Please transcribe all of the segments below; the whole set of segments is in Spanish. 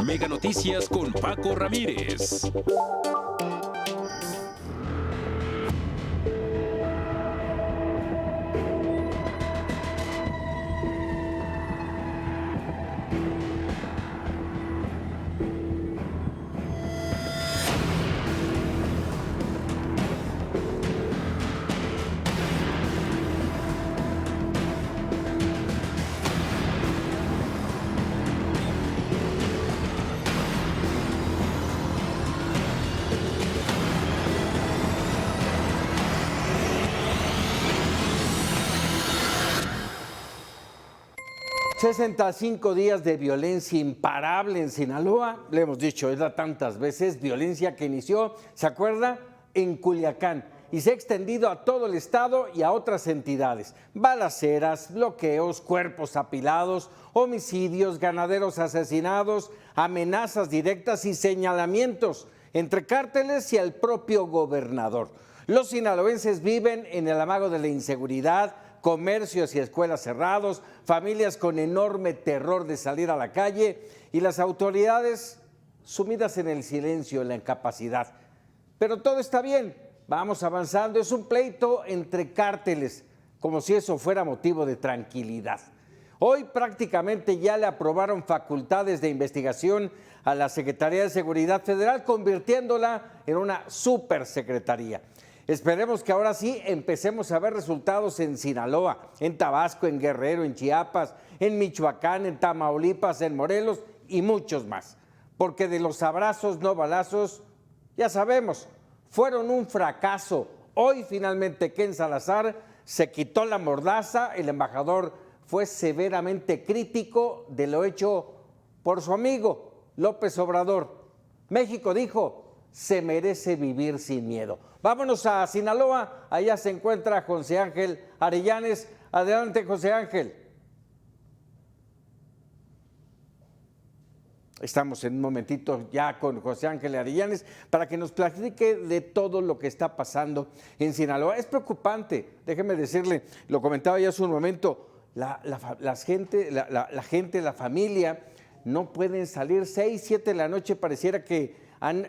Mega Noticias con Paco Ramírez. $65 días de violencia imparable en Sinaloa, le hemos dicho tantas veces, violencia que inició, ¿se acuerda?, en Culiacán y se ha extendido a todo el estado y a otras entidades. Balaceras, bloqueos, cuerpos apilados, homicidios, ganaderos asesinados, amenazas directas y señalamientos entre cárteles y el propio gobernador. Los sinaloenses viven en el amago de la inseguridad, comercios y escuelas cerrados, familias con enorme terror de salir a la calle y las autoridades sumidas en el silencio, en la incapacidad. Pero todo está bien, vamos avanzando, es un pleito entre cárteles, como si eso fuera motivo de tranquilidad. Hoy prácticamente ya le aprobaron facultades de investigación a la Secretaría de Seguridad Federal, convirtiéndola en una supersecretaría. Esperemos que ahora sí empecemos a ver resultados en Sinaloa, en Tabasco, en Guerrero, en Chiapas, en Michoacán, en Tamaulipas, en Morelos y muchos más. Porque de los abrazos no balazos, ya sabemos, fueron un fracaso. Hoy finalmente Ken Salazar se quitó la mordaza, el embajador fue severamente crítico de lo hecho por su amigo López Obrador. México, dijo, se merece vivir sin miedo. Vámonos a Sinaloa, allá se encuentra José Ángel Arellanes. Adelante, José Ángel. Estamos en un momentito ya con José Ángel Arellanes para que nos platique de todo lo que está pasando en Sinaloa. Es preocupante, déjeme decirle, lo comentaba ya hace un momento, la gente, la familia, no pueden salir 6, 7 de la noche, pareciera que han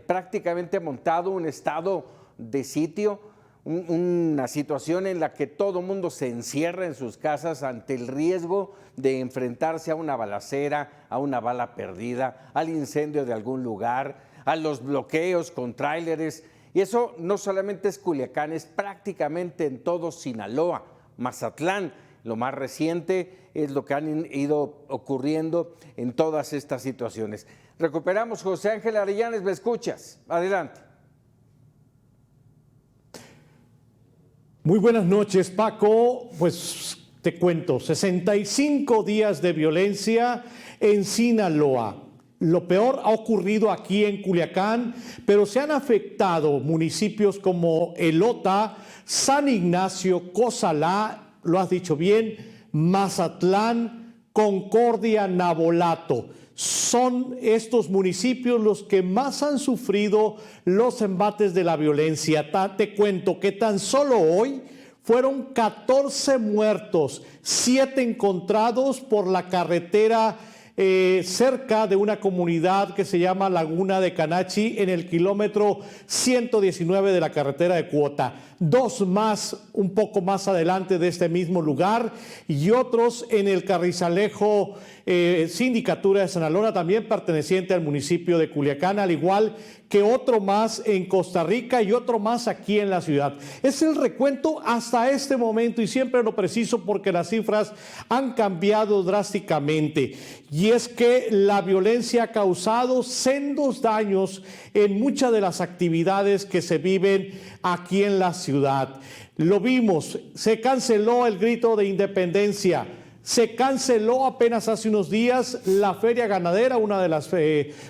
prácticamente montado un estado de sitio, una situación en la que todo mundo se encierra en sus casas ante el riesgo de enfrentarse a una balacera, a una bala perdida, al incendio de algún lugar, a los bloqueos con tráileres. Y eso no solamente es Culiacán, es prácticamente en todo Sinaloa, Mazatlán. Lo más reciente es lo que han ido ocurriendo en todas estas situaciones. Recuperamos, José Ángel Arellanes, ¿me escuchas? Adelante. Muy buenas noches, Paco. Pues te cuento, 65 días de violencia en Sinaloa. Lo peor ha ocurrido aquí en Culiacán, pero se han afectado municipios como Elota, San Ignacio, Cozalá, lo has dicho bien, Mazatlán, Concordia, Navolato. Son estos municipios los que más han sufrido los embates de la violencia. Te cuento que tan solo hoy fueron 14 muertos, 7 encontrados por la carretera cerca de una comunidad que se llama Laguna de Canachi, en el kilómetro 119 de la carretera de Cuota. 2 más un poco más adelante de este mismo lugar y otros en el Carrizalejo, Sindicatura de Sinaloa, también perteneciente al municipio de Culiacán, al igual que otro más en Costa Rica y otro más aquí en la ciudad. Es el recuento hasta este momento y siempre lo preciso porque las cifras han cambiado drásticamente. Y es que la violencia ha causado sendos daños en muchas de las actividades que se viven aquí en la ciudad. Lo vimos, se canceló el grito de independencia. Se canceló apenas hace unos días la Feria Ganadera, una de las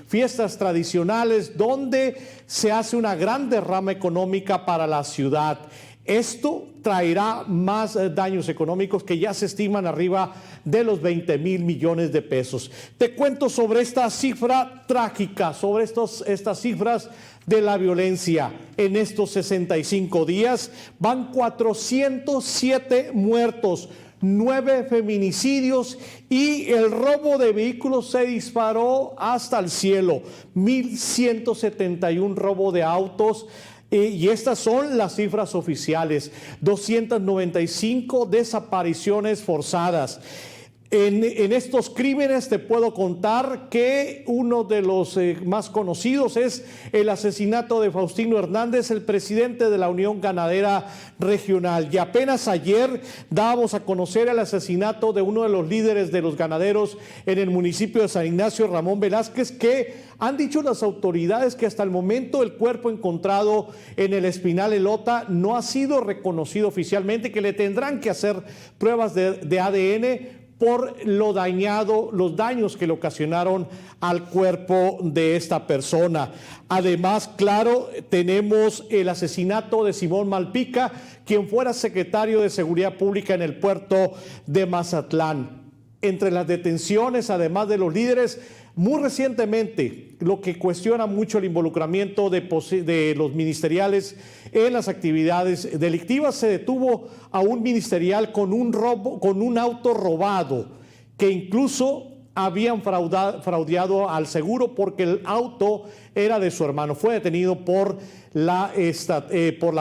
fiestas tradicionales donde se hace una gran derrama económica para la ciudad. Esto traerá más daños económicos que ya se estiman arriba de los 20,000 millones de pesos. Te cuento sobre esta cifra trágica, sobre estas cifras de la violencia. En estos 65 días van 407 muertos, 9 feminicidios y el robo de vehículos se disparó hasta el cielo. 1,171 robo de autos. Y estas son las cifras oficiales. 295 desapariciones forzadas. En estos crímenes te puedo contar que uno de los más conocidos es el asesinato de Faustino Hernández, el presidente de la Unión Ganadera Regional. Y apenas ayer dábamos a conocer el asesinato de uno de los líderes de los ganaderos en el municipio de San Ignacio, Ramón Velázquez, que han dicho las autoridades que hasta el momento el cuerpo encontrado en el Espinal Elota no ha sido reconocido oficialmente, que le tendrán que hacer pruebas de ADN por lo dañado, los daños que le ocasionaron al cuerpo de esta persona. Además, claro, tenemos el asesinato de Simón Malpica, quien fuera secretario de Seguridad Pública en el puerto de Mazatlán. Entre las detenciones, además de los líderes, muy recientemente, lo que cuestiona mucho el involucramiento de los ministeriales en las actividades delictivas, se detuvo a un ministerial con un auto robado, que incluso habían fraudeado al seguro porque el auto era de su hermano. Fue detenido por la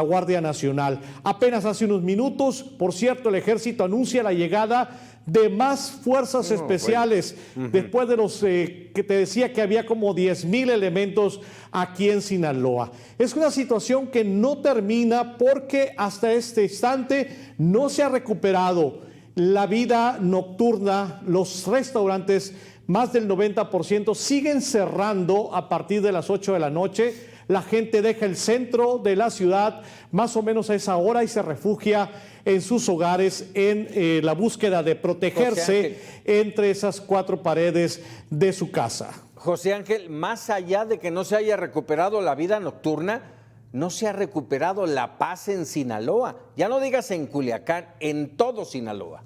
Guardia Nacional. Apenas hace unos minutos, por cierto, el ejército anuncia la llegada de más fuerzas especiales, después de los que te decía que había como 10,000 elementos aquí en Sinaloa. Es una situación que no termina porque hasta este instante no se ha recuperado la vida nocturna. Los restaurantes, más del 90%, siguen cerrando a partir de las 8 de la noche. La gente deja el centro de la ciudad más o menos a esa hora y se refugia en sus hogares en la búsqueda de protegerse entre esas 4 paredes de su casa. José Ángel, más allá de que no se haya recuperado la vida nocturna, no se ha recuperado la paz en Sinaloa. Ya no digas en Culiacán, en todo Sinaloa.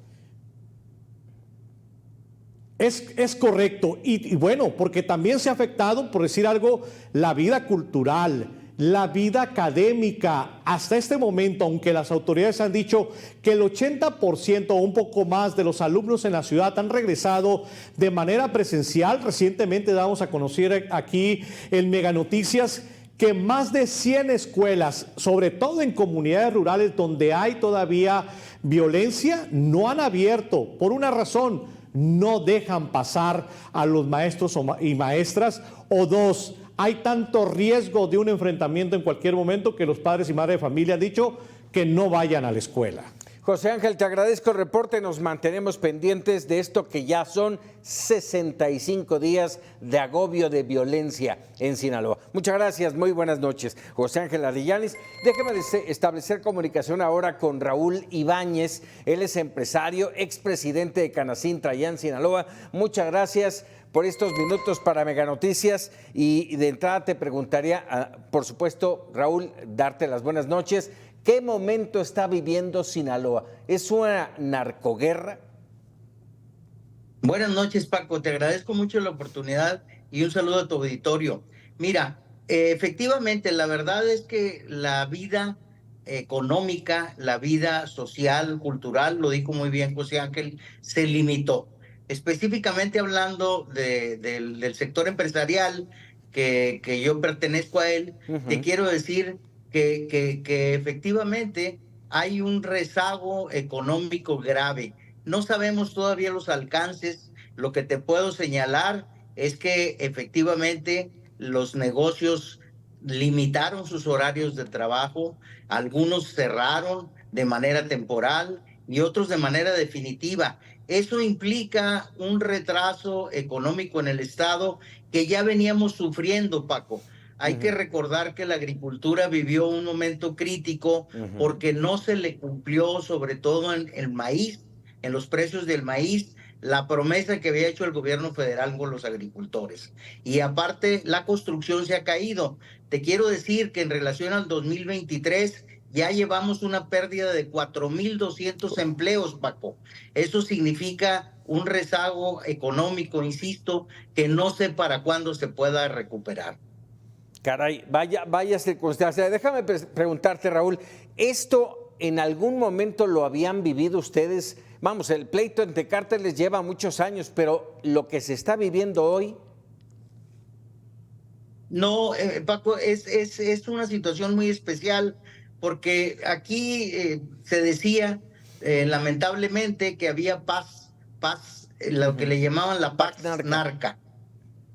Es correcto, y bueno, porque también se ha afectado, por decir algo, la vida cultural, la vida académica. Hasta este momento, aunque las autoridades han dicho que el 80% o un poco más de los alumnos en la ciudad han regresado de manera presencial, recientemente damos a conocer aquí en Mega Noticias que más de 100 escuelas, sobre todo en comunidades rurales donde hay todavía violencia, no han abierto por una razón: no dejan pasar a los maestros y maestras, o dos, hay tanto riesgo de un enfrentamiento en cualquier momento que los padres y madres de familia han dicho que no vayan a la escuela. José Ángel, te agradezco el reporte, nos mantenemos pendientes de esto que ya son 65 días de agobio de violencia en Sinaloa. Muchas gracias, muy buenas noches. José Ángel Arillanes, déjeme establecer comunicación ahora con Raúl Ibáñez, él es empresario, expresidente de Canacintra allá en Sinaloa. Muchas gracias por estos minutos para Mega Noticias y de entrada te preguntaría, por supuesto, Raúl, darte las buenas noches. ¿Qué momento está viviendo Sinaloa? ¿Es una narcoguerra? Buenas noches, Paco. Te agradezco mucho la oportunidad y un saludo a tu auditorio. Mira, efectivamente, la verdad es que la vida económica, la vida social, cultural, lo dijo muy bien José Ángel, se limitó. Específicamente hablando del sector empresarial, que yo pertenezco a él, te quiero decir que efectivamente hay un rezago económico grave. No sabemos todavía los alcances. Lo que te puedo señalar es que efectivamente los negocios limitaron sus horarios de trabajo, algunos cerraron de manera temporal y otros de manera definitiva. Eso implica un retraso económico en el Estado que ya veníamos sufriendo, Paco. Hay que recordar que la agricultura vivió un momento crítico porque no se le cumplió, sobre todo en el maíz, en los precios del maíz, la promesa que había hecho el gobierno federal con los agricultores. Y aparte, la construcción se ha caído. Te quiero decir que en relación al 2023 ya llevamos una pérdida de 4,200 empleos, Paco. Eso significa un rezago económico, insisto, que no sé para cuándo se pueda recuperar. Caray, vaya circunstancia. Déjame preguntarte, Raúl, esto ¿en algún momento lo habían vivido ustedes? Vamos, el pleito entre cárteles lleva muchos años, pero lo que se está viviendo hoy... No, Paco, es una situación muy especial porque aquí se decía lamentablemente que había paz, lo que le llamaban la paz narca.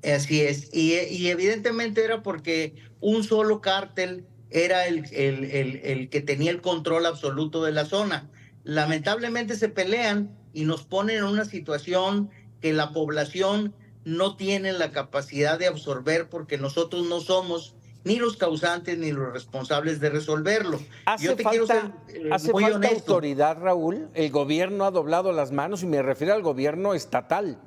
Así es, y evidentemente era porque un solo cártel era el que tenía el control absoluto de la zona. Lamentablemente se pelean y nos ponen en una situación que la población no tiene la capacidad de absorber porque nosotros no somos ni los causantes ni los responsables de resolverlo. Hace falta autoridad, Raúl. El gobierno ha doblado las manos y me refiero al gobierno estatal.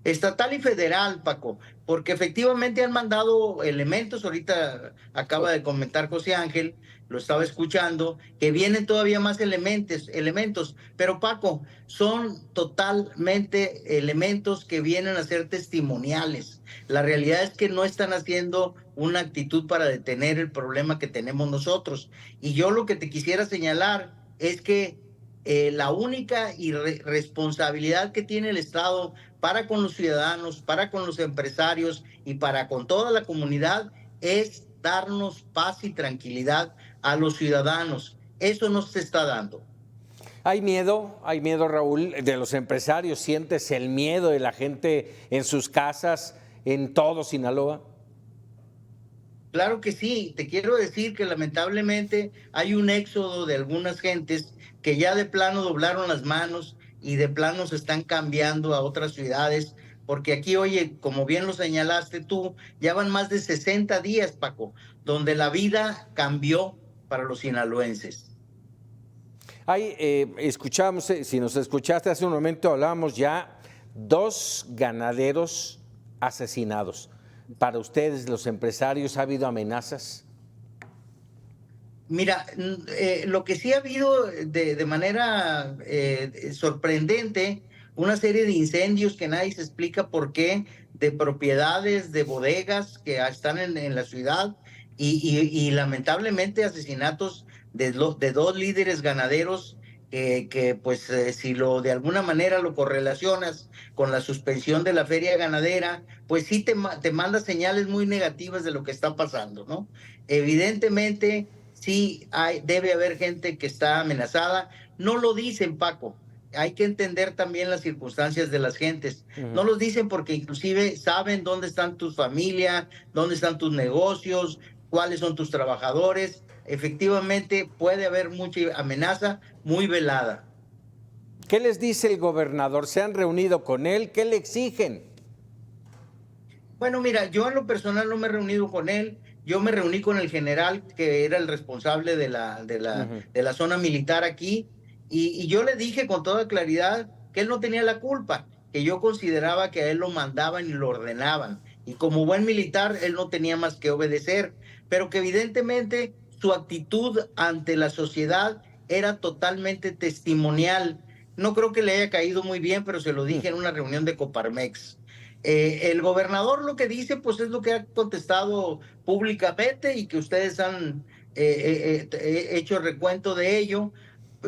Estatal y federal, Paco, porque efectivamente han mandado elementos, ahorita acaba de comentar José Ángel, lo estaba escuchando, que vienen todavía más elementos, pero Paco, son totalmente elementos que vienen a ser testimoniales. La realidad es que no están haciendo una actitud para detener el problema que tenemos nosotros. Y yo lo que te quisiera señalar es que la única responsabilidad que tiene el Estado para con los ciudadanos, para con los empresarios y para con toda la comunidad es darnos paz y tranquilidad a los ciudadanos. Eso no se está dando. Hay miedo, Raúl, de los empresarios. ¿Sientes el miedo de la gente en sus casas, en todo Sinaloa? Claro que sí. Te quiero decir que lamentablemente hay un éxodo de algunas gentes que ya de plano doblaron las manos y de plano se están cambiando a otras ciudades, porque aquí, oye, como bien lo señalaste tú, ya van más de 60 días, Paco, donde la vida cambió para los sinaloenses. Escuchamos, si nos escuchaste hace un momento, hablábamos ya 2 ganaderos asesinados. Para ustedes, los empresarios, ¿ha habido amenazas? Mira, lo que sí ha habido de manera sorprendente, una serie de incendios que nadie se explica por qué, de propiedades, de bodegas que están en la ciudad y lamentablemente asesinatos de 2 líderes ganaderos que pues si de alguna manera lo correlacionas con la suspensión de la feria ganadera, pues sí te manda señales muy negativas de lo que está pasando, ¿no? Evidentemente sí debe haber gente que está amenazada. No lo dicen, Paco. Hay que entender también las circunstancias de las gentes. No los dicen porque inclusive saben dónde están tus familias, dónde están tus negocios, cuáles son tus trabajadores. Efectivamente puede haber mucha amenaza muy velada. ¿Qué les dice el gobernador? ¿Se han reunido con él? ¿Qué le exigen? Bueno, mira, yo en lo personal no me he reunido con él. Yo me reuní con el general que era el responsable de la zona militar aquí y yo le dije con toda claridad que él no tenía la culpa, que yo consideraba que a él lo mandaban y lo ordenaban y como buen militar él no tenía más que obedecer, pero que evidentemente su actitud ante la sociedad era totalmente testimonial. No creo que le haya caído muy bien, pero se lo dije en una reunión de Coparmex. El gobernador lo que dice, pues es lo que ha contestado públicamente y que ustedes han hecho recuento de ello.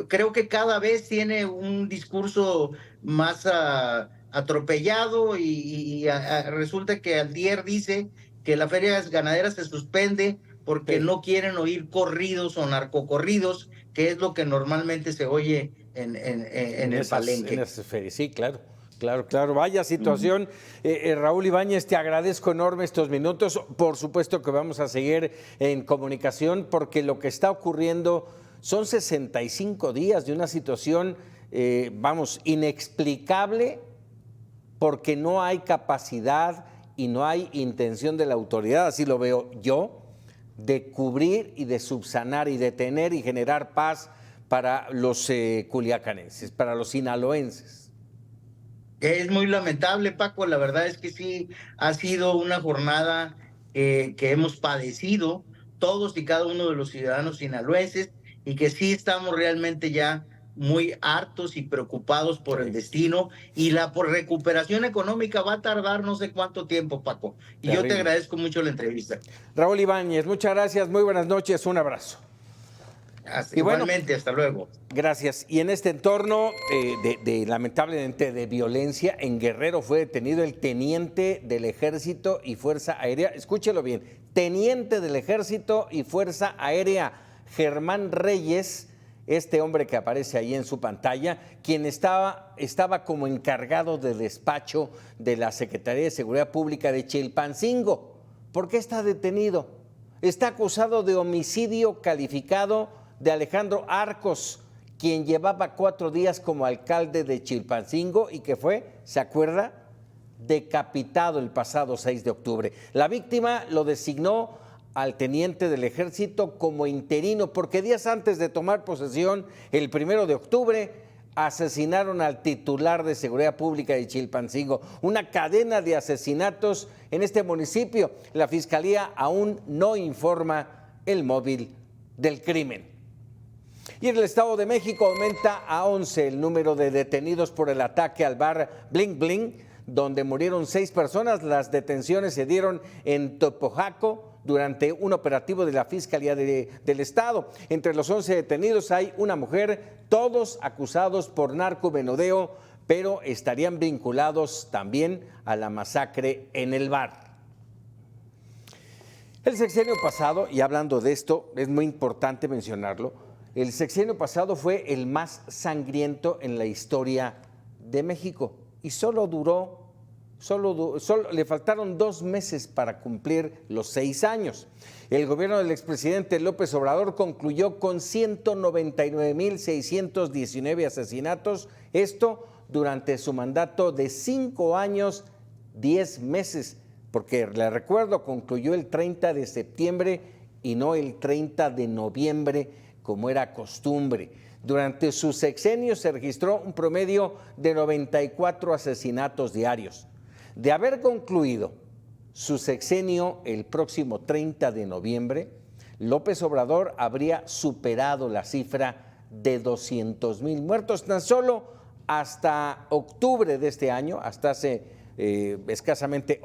Creo que cada vez tiene un discurso más atropellado y resulta que Altier dice que la feria ganadera se suspende porque no quieren oír corridos o narcocorridos, que es lo que normalmente se oye en el palenque. Sí, claro. Claro, vaya situación. Raúl Ibáñez, te agradezco enorme estos minutos. Por supuesto que vamos a seguir en comunicación porque lo que está ocurriendo son 65 días de una situación, inexplicable porque no hay capacidad y no hay intención de la autoridad, así lo veo yo, de cubrir y de subsanar y detener y generar paz para los culiacanenses, para los sinaloenses. Es muy lamentable, Paco, la verdad es que sí ha sido una jornada que hemos padecido todos y cada uno de los ciudadanos sinaloenses y que sí estamos realmente ya muy hartos y preocupados por el destino y la recuperación económica va a tardar no sé cuánto tiempo, Paco. Y terrible. Yo te agradezco mucho la entrevista. Raúl Ibáñez, muchas gracias, muy buenas noches, un abrazo. Y bueno, igualmente, hasta luego. gracias. Y en este entorno lamentablemente de violencia, en Guerrero fue detenido el teniente del Ejército y Fuerza Aérea. Escúchelo bien, teniente del Ejército y Fuerza Aérea, Germán Reyes, este hombre que aparece ahí en su pantalla, quien estaba como encargado de despacho de la Secretaría de Seguridad Pública de Chilpancingo. ¿Por qué está detenido? Está acusado de homicidio calificado de Alejandro Arcos, quien llevaba 4 días como alcalde de Chilpancingo y que fue, ¿se acuerda?, decapitado el pasado 6 de octubre. La víctima lo designó al teniente del Ejército como interino, porque días antes de tomar posesión, el 1 de octubre, asesinaron al titular de Seguridad Pública de Chilpancingo. Una cadena de asesinatos en este municipio. La Fiscalía aún no informa el móvil del crimen. Y en el Estado de México aumenta a 11 el número de detenidos por el ataque al bar Bling Bling, donde murieron 6 personas. Las detenciones se dieron en Topojaco durante un operativo de la Fiscalía del Estado. Entre los 11 detenidos hay una mujer, todos acusados por narcomenudeo, pero estarían vinculados también a la masacre en el bar. El sexenio pasado, y hablando de esto, es muy importante mencionarlo, el sexenio pasado fue el más sangriento en la historia de México y solo le faltaron 2 meses para cumplir los 6 años. El gobierno del expresidente López Obrador concluyó con 199,619 asesinatos, esto durante su mandato de 5 años, 10 meses, porque le recuerdo, concluyó el 30 de septiembre y no el 30 de noviembre, como era costumbre. Durante su sexenio se registró un promedio de 94 asesinatos diarios. De haber concluido su sexenio el próximo 30 de noviembre, López Obrador habría superado la cifra de 200,000 muertos. Tan solo hasta octubre de este año, hasta hace escasamente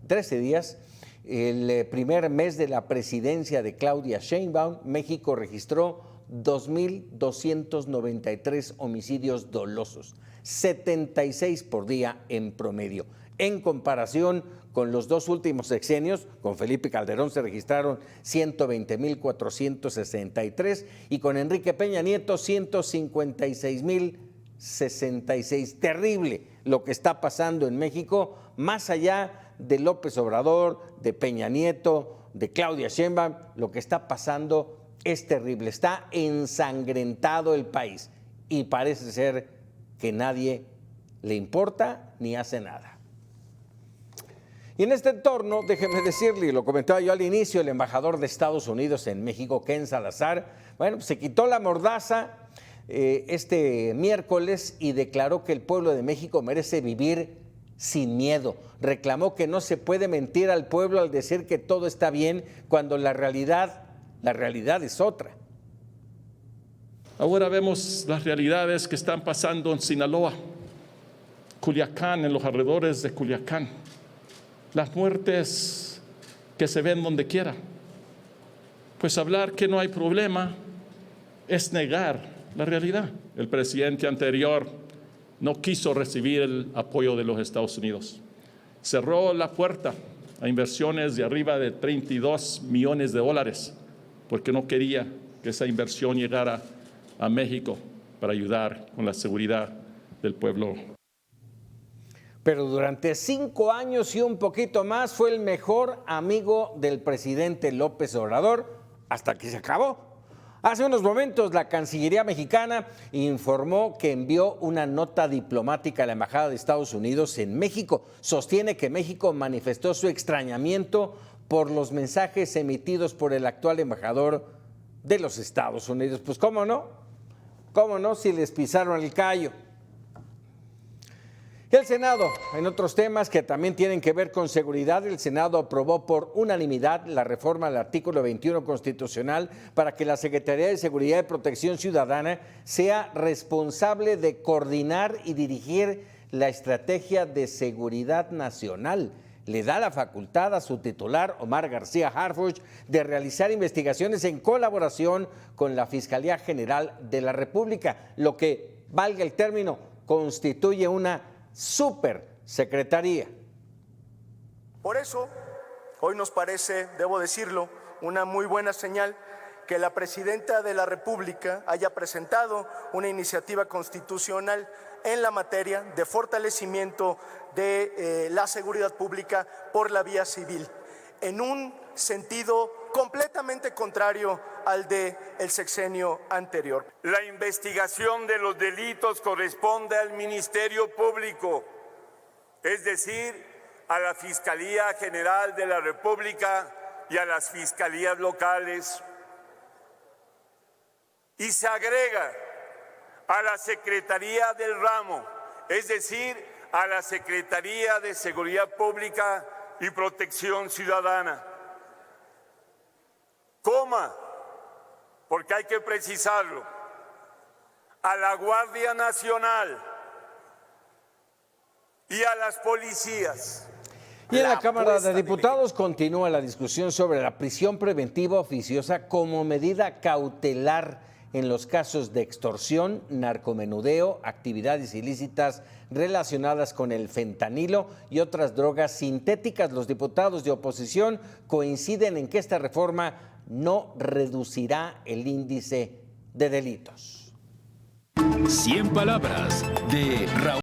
13 días, el primer mes de la presidencia de Claudia Sheinbaum, México registró 2,293 homicidios dolosos, 76 por día en promedio. En comparación con los 2 últimos sexenios, con Felipe Calderón se registraron 120,463 y con Enrique Peña Nieto 156,066. Terrible lo que está pasando en México, más allá de López Obrador, de Peña Nieto, de Claudia Sheinbaum, lo que está pasando es terrible. Está ensangrentado el país y parece ser que nadie le importa ni hace nada. Y en este entorno, déjeme decirle, y lo comentaba yo al inicio, el embajador de Estados Unidos en México, Ken Salazar, bueno, se quitó la mordaza este miércoles y declaró que el pueblo de México merece vivir sin miedo. Reclamó que no se puede mentir al pueblo al decir que todo está bien cuando la realidad es otra. Ahora vemos las realidades que están pasando en Sinaloa, Culiacán, en los alrededores de Culiacán. Las muertes que se ven donde quiera. Pues hablar que no hay problema es negar la realidad. El presidente anterior no quiso recibir el apoyo de los Estados Unidos. Cerró la puerta a inversiones de arriba de $32 millones porque no quería que esa inversión llegara a México para ayudar con la seguridad del pueblo. Pero durante 5 años y un poquito más fue el mejor amigo del presidente López Obrador hasta que se acabó. Hace unos momentos la Cancillería mexicana informó que envió una nota diplomática a la Embajada de Estados Unidos en México. Sostiene que México manifestó su extrañamiento por los mensajes emitidos por el actual embajador de los Estados Unidos. Pues ¿cómo no? ¿Cómo no si les pisaron el callo? El Senado, en otros temas que también tienen que ver con seguridad, el Senado aprobó por unanimidad la reforma al artículo 21 constitucional para que la Secretaría de Seguridad y Protección Ciudadana sea responsable de coordinar y dirigir la estrategia de seguridad nacional. le da la facultad a su titular, Omar García Harfuch, de realizar investigaciones en colaboración con la Fiscalía General de la República, lo que, valga el término, constituye una supersecretaría. Por eso, hoy nos parece, debo decirlo, una muy buena señal que la Presidenta de la República haya presentado una iniciativa constitucional en la materia de fortalecimiento de la seguridad pública por la vía civil, en un sentido completamente contrario al del sexenio anterior. La investigación de los delitos corresponde al Ministerio Público, es decir, a la Fiscalía General de la República y a las fiscalías locales. Y se agrega a la Secretaría del Ramo, es decir, a la Secretaría de Seguridad Pública y Protección Ciudadana. Coma, porque hay que precisarlo, a la Guardia Nacional y a las policías. Y en la Cámara de Diputados continúa la discusión sobre la prisión preventiva oficiosa como medida cautelar en los casos de extorsión, narcomenudeo, actividades ilícitas relacionadas con el fentanilo y otras drogas sintéticas. Los diputados de oposición coinciden en que esta reforma no reducirá el índice de delitos. 100 palabras de Raúl.